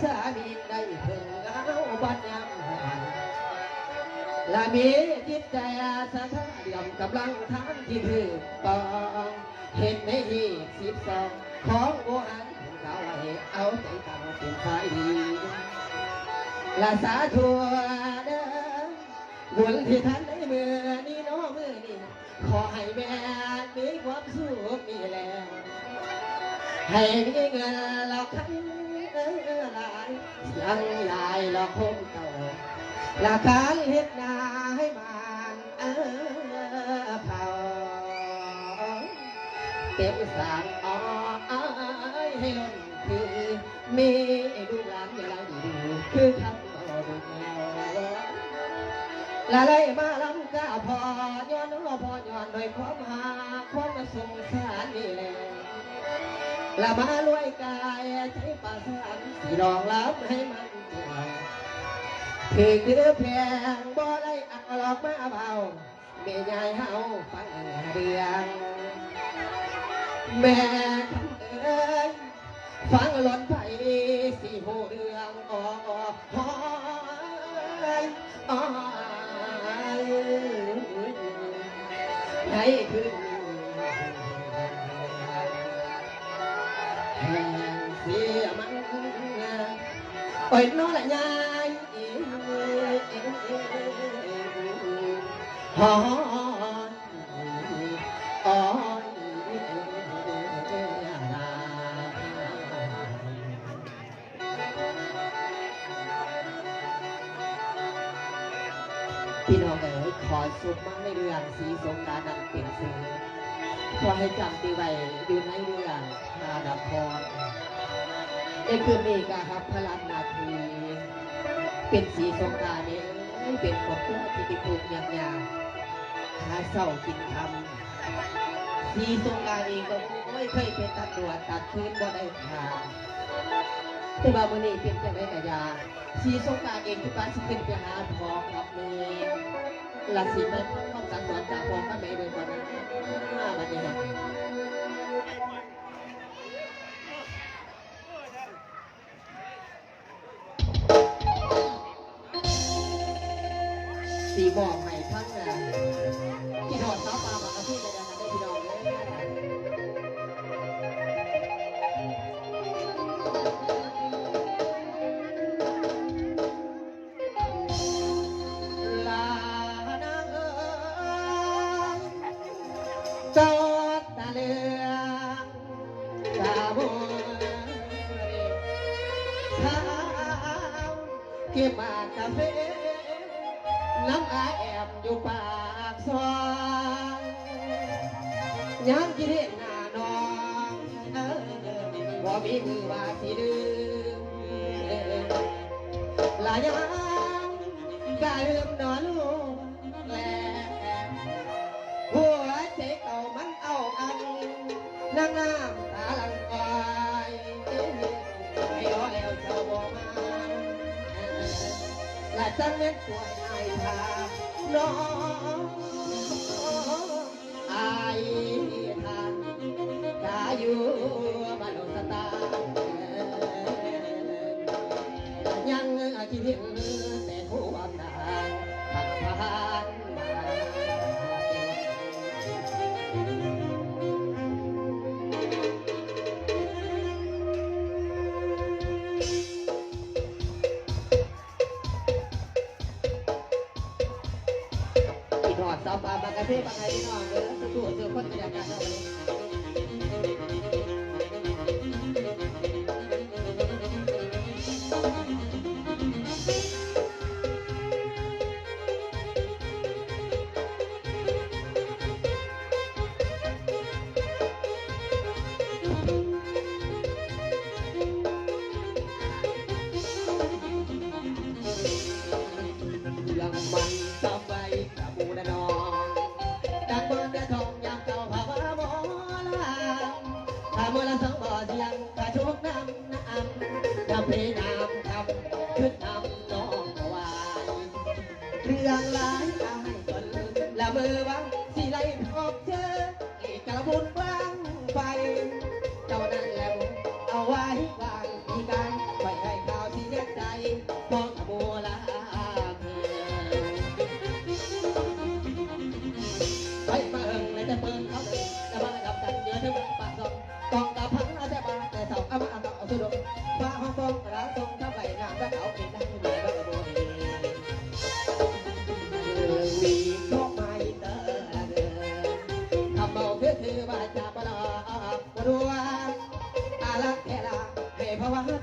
สามีได้เพิ่งเอาบัดยำหันและมีจิตใจอาสาเดียมกำลังทำที่ถือปองเห็นในที่12ของโบราณของเขาให้เอาใจตั้งเป็นฝ่ายดีละสาธุเด้อบุญที่ท่านได้มือนี้น้อมือนี้ขอให้แม่มีความสุขนี่แหละให้มีเงินเราคันหลายยังลายเราคงเก่าละการเฮ็ดนาให้มันเผาเต็มสารอ้อยให้ล้นคือมีลูกหลานอย่าไรดีคือคำดูละเลยมาลำกาพอย้อนพอย้อนโดยความหาความสงสารนี่แหละละมารวยกายใช้ประสานสีรองรับให้มันเจียวคือแพงบ่ได้อักหลอกมาเบาแม่ยายเฮาฟังเรื่องแม่คำเอ้ยฟังหล่นไผ่สีหูเรื่องหอยให้คืนแห่งเสียมันโอ้ยน้อละยายฮอนอ้อนพี่น้องเอ๋ยขอสุขมั่งในเรื่องสีสงการนั้นเป็นสื่อขอให้จำตีไว้อยู่ในเรื่องนาดำพรในคืนนี้ก็ครับพลังนาทีเป็นสีสงการนี้เป็นครอบครัวที่ติดตุกอย่างยากหาเศร้ากินคำสีสงการเองก็ไม่เคยเป็นตัดตัวตัดพื้นบ่ได้ขาดแต่ว่ามื้อนี้เป็นจังได๋ก็ยาสีสงการเองทุกการสิขึ้นไปหาพ่อกับแม่ละสิแม่ต้องสั่งสอนจากพ่อกับแม่โดยก่อนบัดนี้สีบอกให้ทั้งที่ถอดเท้าปลาปากกระที่จะได้พี่น้องเลยลานางเอ๋ยจอดตาเลืองตาบัวเท้าเก็บมากาแฟน้ำอาแอบอยู่ปากซอยยามกินหน้าน้องบ่มีมือว่าสิดื้อลายามกะลืมนอนลูกแลหัวใจเก่ามันเอาอันนางน้ำตาลังคอยไม่รอแล้วเจ้าบ่มาและจังเม็ดตัวไอ้ทาน้องไอ้ทานกาอยู่บ้านโนสตายังคิดถึงแต่หัวตาขับผ่านมาถอดสาวปลาบางกะเทบางไงพี่น้องเด้อสู้เสือคนบรรยากาศเอาเลยยังมันจะไปกับบูดนองดังเบิร์ดทองยามเจ้าพามาหมอ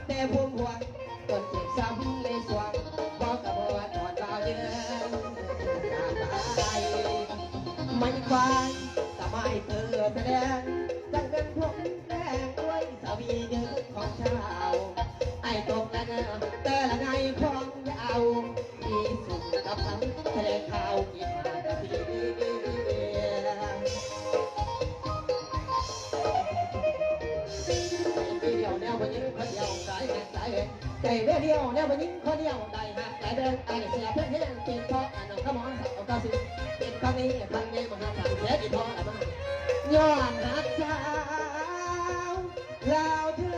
แต่พวงหวงจนเจ็บซ้ำในสวงบอกกับว่าถอดดาวเยือนตายไม่ควายสบายเธอแสดงจังเป็นพวกแดงด้วยสาวีเยอะของชาวไอ้ตกกันแต่ละไงของยาวที่สุดกับทั้งทะเลขาวกินมาแต่ทีเดียวแนววันนี้คนเดียวสายหักสายใจเดียวแนววันนี้คนเดียวได้หักสายเดินไอ้เสียเพื่อนเพื่อนเป็นเพราะอันนั้นขมอนเอาเก้าสิบเป็นครั้งนี้ครั้งนี้มาหาทางเสียอีพอละมาย้อนหักเจ้าลาวเธอ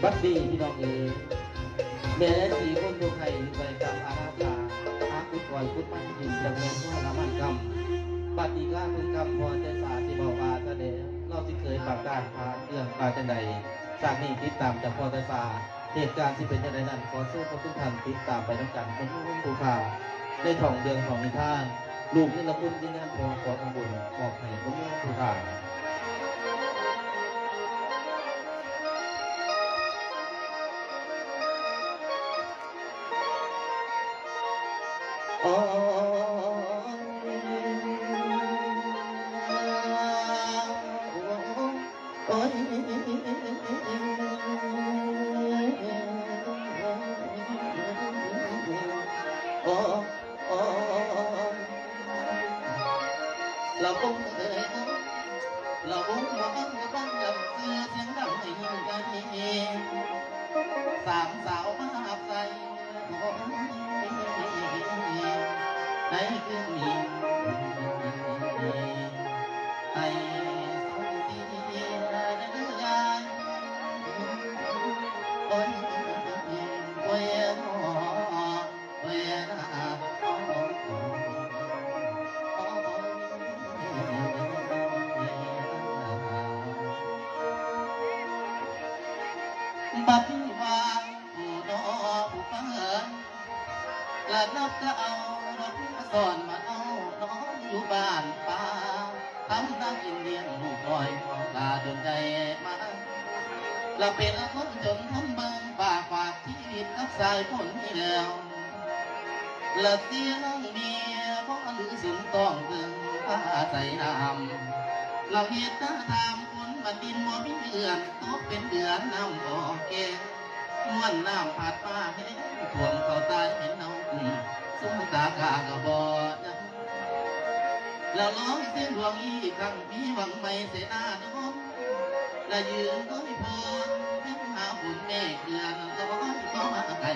บัดดีพี่น้องเอ๋ยแม่สีคนตัวไทยไปกรรมอาณาตาอาคุดก่อยคุดมันหินจำเนียนว่าละมันกรรมบัดดีกล้าพึงกรรมพอใจสาที่บอกอาแสดงเราที่เคยปากการพาเรื่องปาจันใดจากนี้ติดตามจากพอใจสาเหตุการณ์ที่เป็นอย่างไรนั้นขอเชิญทุกท่านติดตามไปน้ำกันเป็นผู้ข่าวในท่องเดือนของนิทานลูกนี่ละคุณที่งานพอขอทำบุญบอกให้ผมผู้ข่าวโอ้โอ้โอ้โอ้เราคงเคยเราคงมองบ้านดำเสื้อเสียงดังให้ยิ่งใหญ่สามสาวมาใส่ในคืนนี้ให้สองสีได้ยายโอ้ยโอ้ยโอ้ยบัดวางผู้ดอกผู้เปิดและนับจะเอารถสอนมาเอาน้องอยู่บ้านป่าทำนักอินเดียนลูกลอยลาจนใจมาและเป็นคนจนทนเบิ่งปากฝากชีวิตกับสายฝนที่แล้วและเสียน้องเมียเพราะหรือสินต้องเบิ่งผ้าใจน้ำเราเหตุตามคนบัดดินบ่มีเดือนตกเป็นเดือนน้ำบ่อแก่ม้วนน้ำผัดมาแห้งท่วมเขาตายเห็นเนาสู้ตากากะบอดแล้วร้องเสียงหลวงอีกครั้งมีหวังไม่เสนาโน้นและยืนต้นโพนเห็นหาฝุ่นเมฆเดือนร้อยก็มาไกล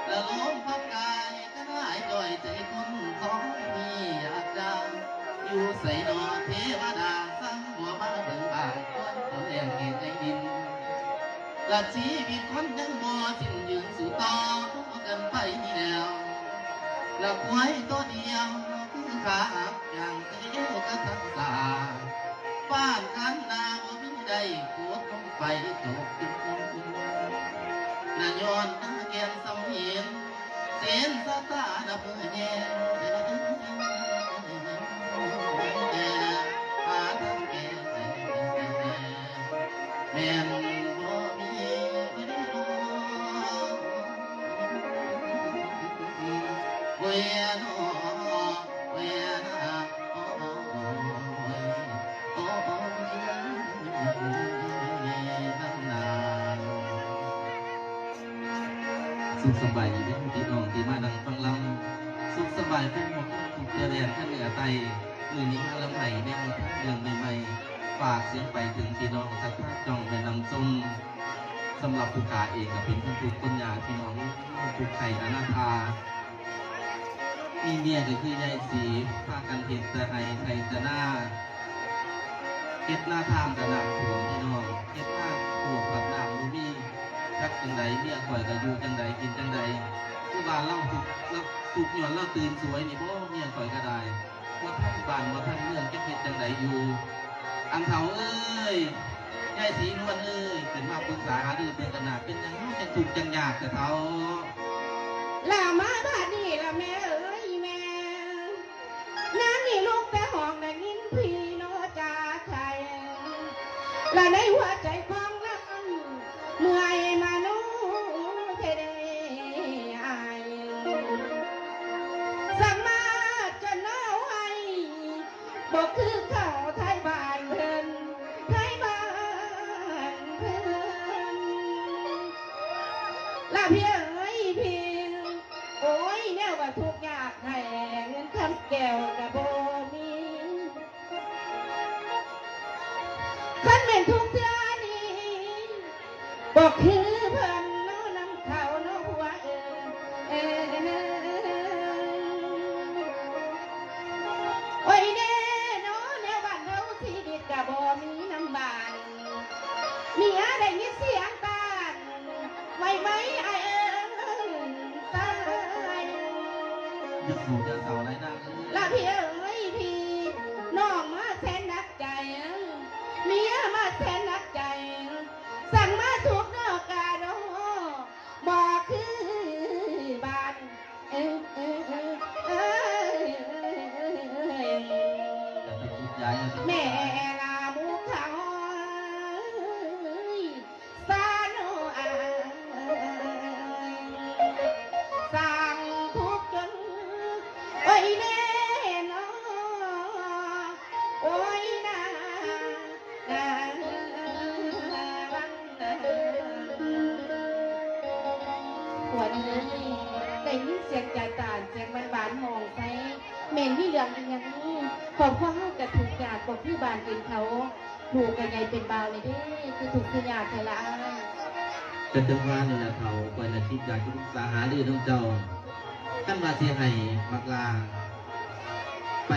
แล้วล้มพับกายก็ได้จ่อยใจคนของมีอยากดังอยู่ใส่นอเทวดาสั่งหัวมาเบิ่งบางคนแรงเห็นในดินและชีวิตคนยังบ่สิ้นยืนสู่ต่อกันไปนี่แล้วและควายตัวเดียวคือขาหักอย่างเตะกระทันตาบ้านกันนาบ่มีใดปวดลงไปตกดินและย้อนตาแก้มสำเห็นเส้นสตาหน้าเพื่อแย่หาทางแก้แม่นบ่มีเวียนเวียนสุขสบายดีพี่น้องที่มาดังฟังลำสุขสบายเป็นหมดทุกเดือนแดนท่านเหนือไตมือนี้มาลำไห้ในเดือนใหม่ๆ ฝากเสียงไปถึงพี่น้องสักท่าจองไปนำส้มสำหรับผู้ขาเองกับเป็นทุกคนยาพี่น้องทุกไข่อนาถามีเมียก็คือยายสีพากันเห็นแต่ไห้ไทยแต่หน้าเก็ดหน้าทางกระนาบหัวพี่น้องเก็ดหน้าหัวกับน้ำรูบี้รักจังใดเมียข่อยก็อยู่จังใดกินจังใดคือบ้านเล่าถูกหย่อนเล่าตื่นสวยนี่บ่เมียข่อยก็ได้ว่าท่านบ้านว่าท่านเมืองจะเฮ็ดจังใดอยู่อันเถาเอ้ยยายสีนวลเอ้ยเป็นมาปรึกษาหารือเป็นกันหนาเป็นยังจังถูกจังยากแต่เถา ละมาบ้านนี่ละแม่เอ้ยแม่น้ำนี่ลูกแต่ห้องได้ยินพี่โนจาไทยละในหัวใจของนั้นเมื่อยมาโน้เทเดอายสั่งมาจนเอาไว้บอกคือเขาไทยบ้านเพิ่นไทยบ้านเพิ่นละพี่เอ้ยพี่ โอ้ยแนวว่าทุกอยากให้เงินคำแก้วกับโบมีคันเป็นทุกเทื่อนี้บอกคือเพิ่นโน้นำเขาโน้หัวโอ้ยเด้โน้แนวบ้านเราที่ดิดกับโบมีน้ำบานมีอะไรยินเสียงตาไว้ไหมไอตาย จะสู่จะเสาไรนาง ละพี่เอ้ยพี่น้องมาแทนนักใจเมียมาแทนนักใจสั่งมาถูกนอกกาโดบอกคือบ้านแม่ลาบุกเขาสาโนอาสั่งทุกจนโอ้ยแน่นอโอ้ยนาวันนี้ได้ยินเสียงจ่าตานเสียงบานๆมองไปเมนที่เหลืองอีกอย่างนี้ขอบพ่อให้กับถูกหยาดบอกที่บานกินเขาถูกกันไงเป็นเบาเลยเด้คือถูกคือหยาดแต่ละ จะจังว่านี่นะเถาคอยละคิดอยากจะปรึกษาหารือน้องเจ้าท่านมาเสียให้มักลาไป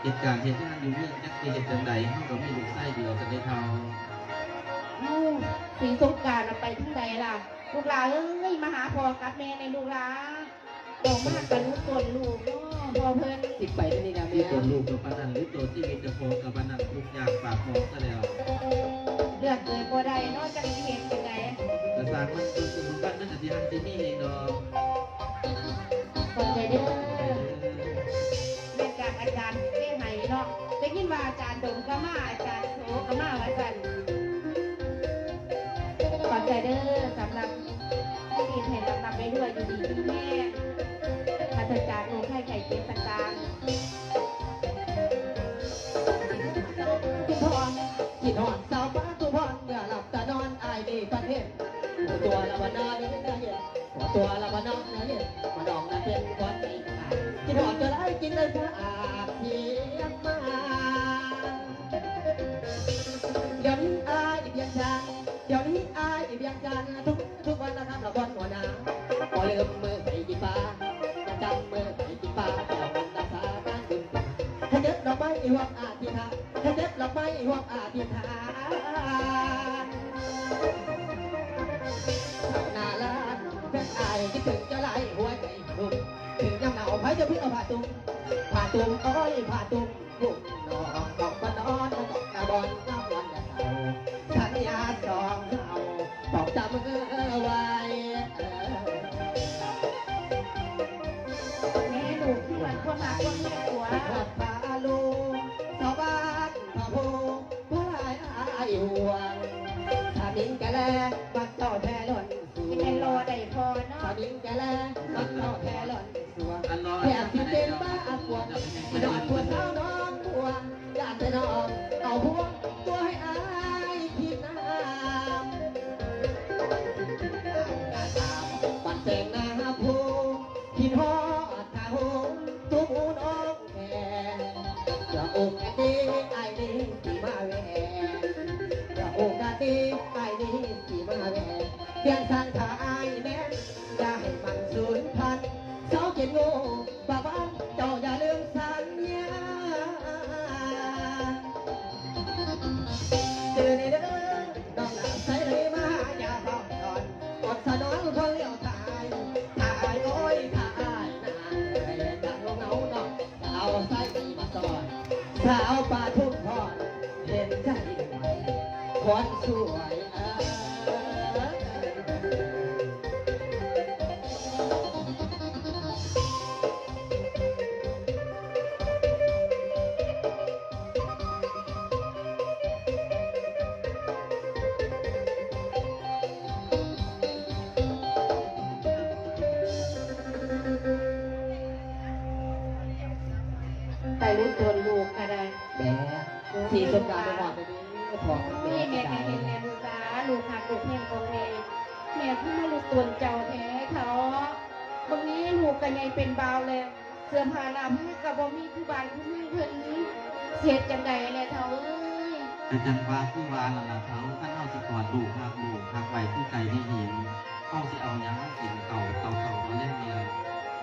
เหตุการณ์เหตุการณ์อยู่เรื่องจักรีเหตุจังใดเขาก็มีลูกไส้เดียวจะได้เท่า สีสงการไปที่ใดล่ะลูกหลาเอ้ยมาหาพ่อกับแม่ในลูกหลาบอกมากกับลูกตนลูกพ่อเพิ่น ติดไปนี่นะ ที่ แม่ ตัวลูกกับปานันหรือตัวที่มีจะโฟกับปานันทุกอย่างปากมองซะแล้ว เลือกเกิดบ่ได้เนาะจะมีเหตุเป็นไง แต่สร้างมันคือคุณบ้านนั่นที่ทำที่นี่เองดอก ขอบใจเด้อเรียนจากอาจารย์เรียนไหนเนาะได้ยินว่าอาจารย์ดงก็มาอาจารย์โสก็มาว่าจันขอบใจเด้อสำหรับที่ดีเห็นลำดับไปด้วยอยู่ดีที่แม่พัฒจากโรคไข้ไข้เจ็บต่างๆคุณพ่อ กินหอดสาวป้าตุพรเมื่อหลับตานอนอายดีประเทศตัวละวันนาเนี่ยตัวละวันนาเนี่ยมาดองนะเป็นคนไม่ตายกินหอดจะได้กินเลยพระอาเทียมมาเดี๋ยวนี้อายเบียงจันเดี๋ยวนี้อายเบียงจันทุกวันนะครับเราบอลหัวหน้าพอลืมมือไปกินปลาจำมือไปกินปลาแต่เราคนรักษาการดื่มถ้าเด็ดเราไม่หวงอาทิตย์ถ้าเด็ดเราไม่หวงอาทิตย์ชาวนาลานเป็นอายคิดถึงจะไล่หัวใจหุ่มถึงยังหนาวไผจะพึ่งเอาผ้าตุ้มอ้อยผ้าตุ้มบุกนอนกอกบ้านนอนกอกตาบอลน้ำวันจะเศร้าสัญญาสองเศร้าบอกจำไว้ แม่ลูกที่วันพ่อมาพ่อแม่ผัว ทอดผ้าลูกชาวบ้านผ้าผูกผ้าลายอายห่วงถ้ามิงแกแลบักต่อแทหล่นสว ที่ ง เป็นโลได้พอเนาะ ถ้ามิงแกแลบักต่อแทหล่นสวง อันน้อย แถบที่เป็นบ้าปวดที่นอนปวดเท้าน้องปวดอยากจะนอนเอาพวงตัวให้อายคิดน้ำปันเต็งหน้าผู้คิดฮอดขาหูตู้หมูน้องแก่จะอกดีไอ้นี่ที่มาแหว ติไอ้นี้สีมาแม่เพียงสร้างขาอายแม่อย่าให้มันสูญพันธุ์เจ้าเขียนโง่บอกว่าเจ้าอย่าลืมสัญญาตื่นในเด้อน้องหน้าใส่เลยมาอย่าเฝ้าก่อนอดสะนอนคนเลี้ยวตายตายโอ้ยตายนานเลยจังเงาน้องเอาใส่มาสอนสาวป่าทุ่งพรเห็นใจคนสวยแต่รู้ตัวลูกก็ได้ แม่สีสมการไปหอดไปนี้พอ นี่แม่ก็เห็นแม่ดูตาลูกหักลูกเพียงของแม่แม่ที่มาลูกตัวเจ้าแท้เขาบางนี้ลูกกันยังเป็นเบาเลยเสื้อผ้าหน้าผ้ากับบ่มีคือบ้านคือเมืองเพิ่นเสียจังใดแหละเท่าเอ้ย แต่จังว่าคือว่านั่นล่ะเขาคันเฮาสิกอดลูกหักไว้คือไก่ที่หินเฮาสิเอาหยังกินเก่าบ่เล่นเดียว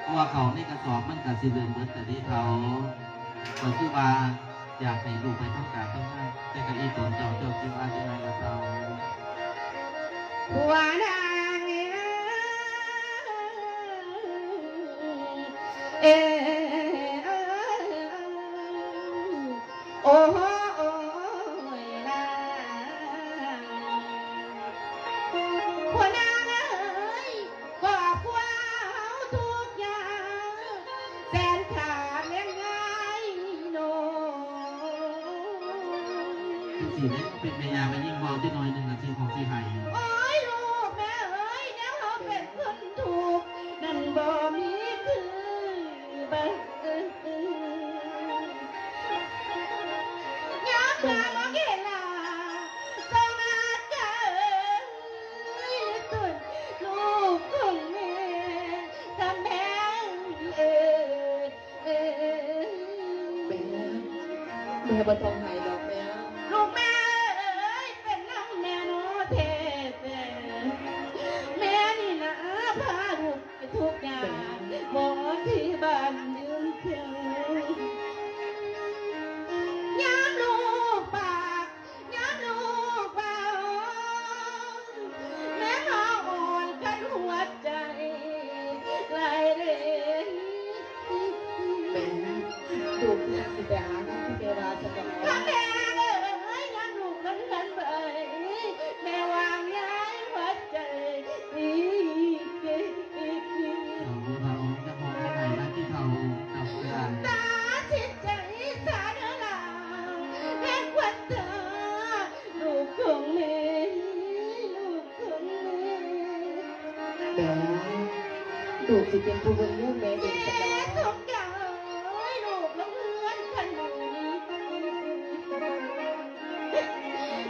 เพราะว่าเขาในกระสอบมันก็สิเริ่มเบิดแต่ที่เขาก็คือว่าอยากให้ลูกไปทำการทำงานแต่ก็อีตนเจ้าคิดว่าจังไดล่ะเขา หัวนางเอโอ้โหโอ้ยนางหัวนางเอ้ยก็พวกทุกอย่างแสนขาดเลี้ยงง่ายโน สิได้เป็นแม่ยาไปยิ่งเบาจักหน่อยหนึงนาทีของสิให้ โอ้ยลูกแม่เอ้ยแล้วเขาเป็นคนถูกนั่นบ่มีคือบังเอิญย้ำมาบอกเห็นล่ะต้องอาเกินตุนลูกของแม่กับแม่เออเออ แม่แม่บ่ต้องให้ดอกแม่ ลูกแม่เอ้ยเป็นน้ำแม่โนเทเตแม่นี่นะพาลูกไปทุกอย่างหมอที่บ้านยืนเคียงย้ำลูกปากย้ำลูกเบาแม่น้องอ่อนกันหัวใจไหลเร่ แม่ลูกที่สิไปหาที่เทวาสกอ ถ้าแม่เอ้ยงั้นลูกนั้นกันไปแม่วางย้ายหัวใจอีก เราจะมองไปไหนนะที่เขาจับเวลา ตาชิดใจสาเดลาแห่งวันเธอลูกของแม่ลูกของแม่ แม่ลูกสิเป็นผู้เบิ่งเรื่องแม่เองสก แม่ อ ทุกอย่างลูกละเมือนขันหนู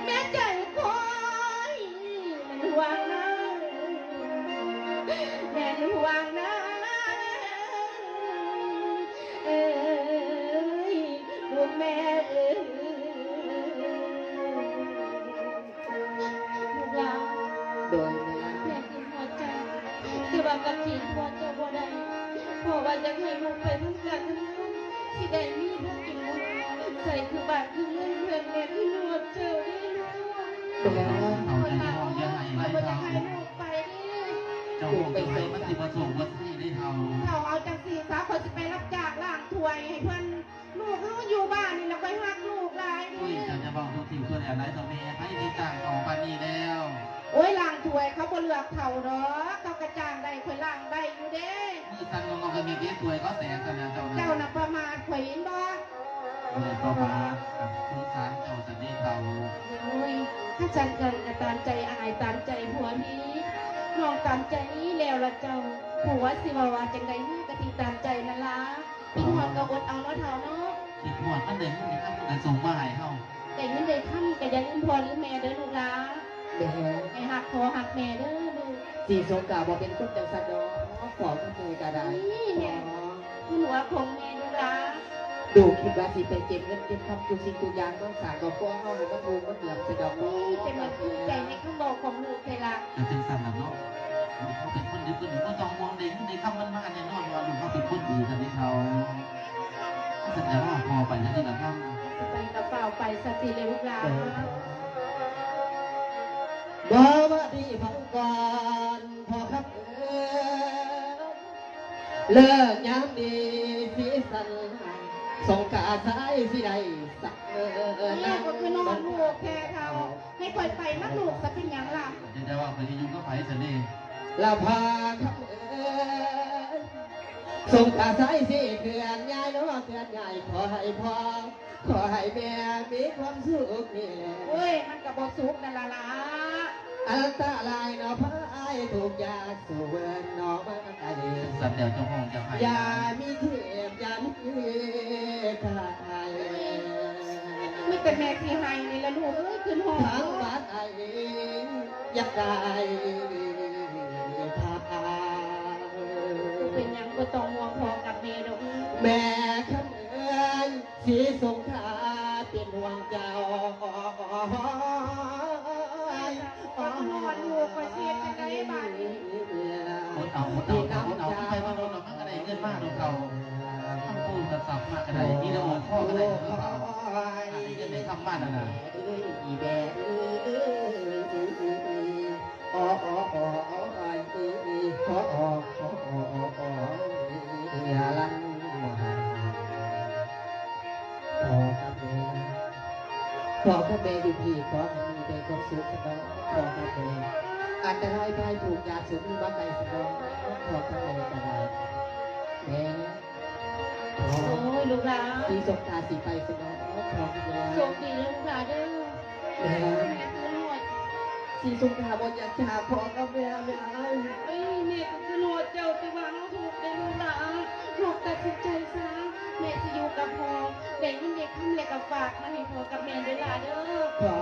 แม่ใจคอยมันห่วงนะแม่ห่วงนะเอ้ยลูกแม่เอ้ยลูกหลาน โดยแม่ แม่คือหัวใจที่ว่ากับขีดหัวใจบ่ได้เพราะว่าอยากให้ลูกไปทำการทำงานที่ได้มีลูกกินลูกใส่คือบาทคือเงินเพื่อนแม่ที่นวดเจอได้ลูก แม่ เขาจะมองยังไง เรา ไร อยาก เขา ให้ลูกไปดิ เจ้าของจะไปมันสิประสงค์ว่าที่ได้เขา เราเอาจากสี่สาวคนจะไปรับจ้างล้างถ้วยให้เพื่อนลูกเขาอยู่บ้านนี่เราไปหักลูกหลาย อุ้ย ดิ จะบอกทุกทีเพื่อนอะไรตัวเมียให้ที่ต่างของปานีแล้ว โอ้ยล้างถ้วยเขาบ่เลือกเขาเนาะเขากระจ้างได้ค่อยล้างได้อยู่เด้ มือสั่นงงกันมีเบี้ยสวยก็แตกกันแล้วเจ้า เจ้าน่ะประมาทข่อยเห็นบ่ เลยก็มาสงสารเจ้าจะได้เขา โอ้ยถ้าฉันเกินตามใจอายตามใจผัวนี้น้องตามใจนี้แล้วละเจ้าผัวสิว่าจังใดนี่ก็ตีตามใจนั่นล่ะพี่หอดก็อดเอาเนาะเท่าเนาะ คิดหอดมันเด็กมันเด็กมันจะส่งมาให้เขา แต่ยินได้ค่ำก็อยังลืมพ่อลืมแม่เด้อลูกหลาน แม่ ให้หักพ่อหักแม่เด้อลูก สีสงกาบ่เป็นคนจังสันดอกขอมือกระได นี่แม่คุณหัวของแม่ลูกหลาน แ ดูคิดว่าสิไปเก็บเงินเก็บคำทุกสิ่งทุกอย่างต้องสร้างกับพวกเขาให้มันดูมันเหลือมสะดอกบ่ นี่จะมาภูมิใจในคำบอกของลูกเทละ แต่เป็นสันแล้วเนาะลูกเขาเป็นคนดีคนหนึ่งก็ต้องมองเด็กในคำมันมาแน่นอนว่าลูกเขาเป็นคนดีทันทีเขาแสดงว่าพอไปแล้วนี่แหละครับ จะไปกระเป๋าไปสติเลยลูกหลาน บ่ว่าดีพังก่อนพอครับเลิกยามดีสีสันส่งกาสายสิใดสักนี่ก็คือนอนลูกแค่เขาให้ปล่อยไปนักลูกจะเป็นอย่างไร จะได้ว่าไปที่ยุ่งก็ไปเสน่ห์ ลาพาครับส่งกาสายสิเขื่อนยายน้องเขื่อนใหญ่ขอให้พ่อขอให้แม่มีความสุขนี่ โอ้ยมันกับบสุกนั่นละ อันตรายเนาะพายถูกยาสูบเนาะมาไกล สัตว์เดียวเจ้าห้องเจ้าไห้ อย่ามีเทียบอย่ามีทาย ไม่เป็นแม่ที่ให้นี่ละลูกเอ้ยขึ้นห้อง ทางบ้านไอ้อยากได้ทา เป็นอย่างก็ต้องห่วงพอกับแม่ดอก แม่คำเอ้ยสีสงขาเป็นห่วงเจ้า ก็นอนลูกไปเสียจะได้บ้านนี้ หมดเอาไปว่าโดนเรามันก็ได้เงินมากโดนเขาทั้งพูดกับสับมากก็ได้นี่เราหมดพ่อก็ได้เงินเขาอันนี้ก็ได้ทำบ้านน่ะนะ อีแบอ๋ออ๋ออ๋ออ๋ออ๋ออ๋อลันขอกับแม่อยู่พี่ขอให้มีแต่ความสุขสนองขอกับแม่อันตรายภัยถูกยาสูบมีบ้านใดสนองขอกับแม่ก็ได้แม่ขอ โอ้ยลูกหลาน สีสงตาสีไปสนองขอกับแม่ โชคดีลูกหลานเด้อแม่คือหนวด สีสงตาบนยาชาขอกับแม่ไม่เอา เอ้ยแม่ก็คือหนวดเจ้าที่ว่าเขาถูกได้ลูกหลานลูกตัดสินใจซะแม่จะอยู่กับพ่อแต่ยิ่งเด็กทำเล็กกับฝากมาให้พ่อกับแม่ด้วยล่ะเด้อ ขอ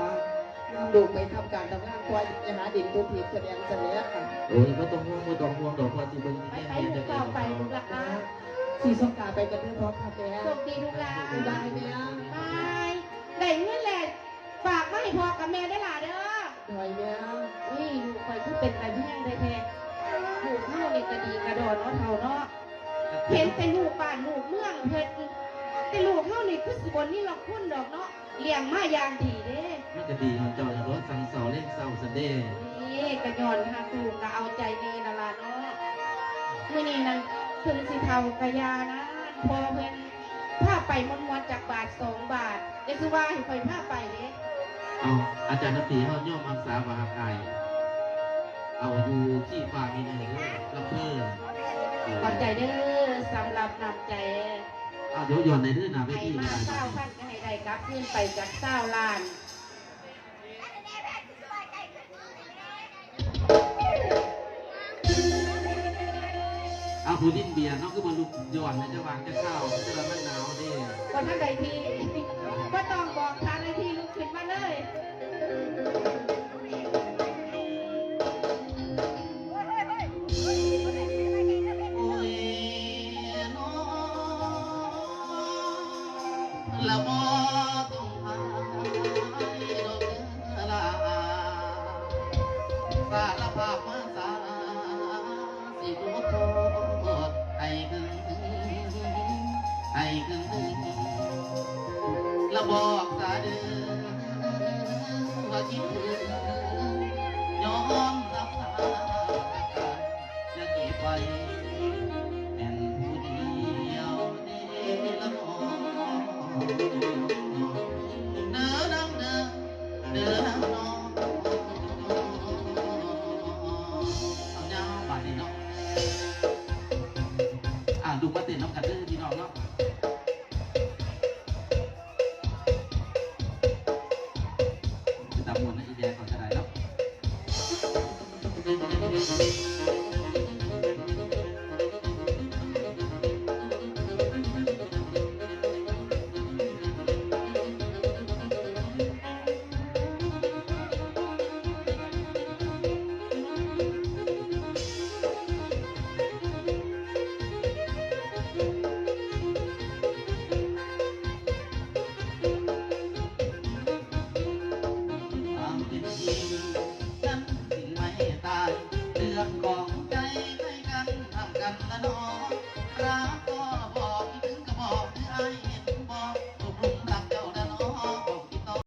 ดูไปทำการทำงานควายจะหาดินตัวผิดแสดงเสนอค่ะ โอ้ยไม่ต้องห่วงดอกพอที่เบิ่ง ไป ที่ ไป แม่ ลู จะ ก เกิ ต่อ ด ไปลูกหลาน สีสงตาไปกันเรื่องพร้อมค่ะแม่ โชคดีลูกหลาน ได้ไหมอ่ะ บายได้เงินแหละฝากมาให้พ่อกับแม่ด้วยล่ะเด้อ หน่อยแม่ นี่ลูกคอยคือเป็นไปแห้งได้แท้ลูกเฮานี่ก็ดีกระโดดเนาะเท่าเนาะเห็นแต่ลูกบ้านลูกเมืองเฮ็ดแต่ลูกเฮานี่คือสิบนนี่หรอกคุณดอกเนาะเลี้ยงมาอย่างดีเด้ มันก็ดีมันเจ้าอย่างรถสั่งเสาเล่นเสาสันเดย์ นี่กระยอนหาลูกก็เอาใจแม่นั่นล่ะเนาะมื้อนี้นั่นเพิ่นสิเฒ่ากะยานะพอเพิ่นพาไปมวนๆจากบาท2 บาทเดี๋ยวคือว่าให้ข่อยพาไปเด้ เอาอาจารย์นักตีเขาย่อมอักษาบาหาไกเอาอยู่ที่ฝ่ามีหนึ่งลำเพื่อ ขอบใจเด้อสำหรับนำใจ เอาเดี๋ยวย้อนในเรื่องหนาไป ให้ ที่ มา งาน เศร้าพันก็ให้ได้กลับขึ้นไปจากเศร้าล้าน เอาผู้ดิ้นเบียร์เนาะคือมันลุกย้อนในจะวางจะเข้าจะละมันหนาวดิ ก็ท่านใดทีก็ต้องบอกท่านใดทีลุกขึ้นมาเลย โอ้ยน้องละบ่ต้องหายดอกเด้อละสารภาพมาสาสิรู้โทษให้ถึงละบอกสาเด้อว่าคิดถึงยอมรับสาจะเก็บไว้เป็นผู้เดียวเด้อละน้องเด้อน้องเด้อเด้อน้องเอาเงาบาดนี้เนาะดูมาเต้นน้องกันเด้อพี่น้องเนาะตามมวลนะอีแดงก่อนจะได้เนาะ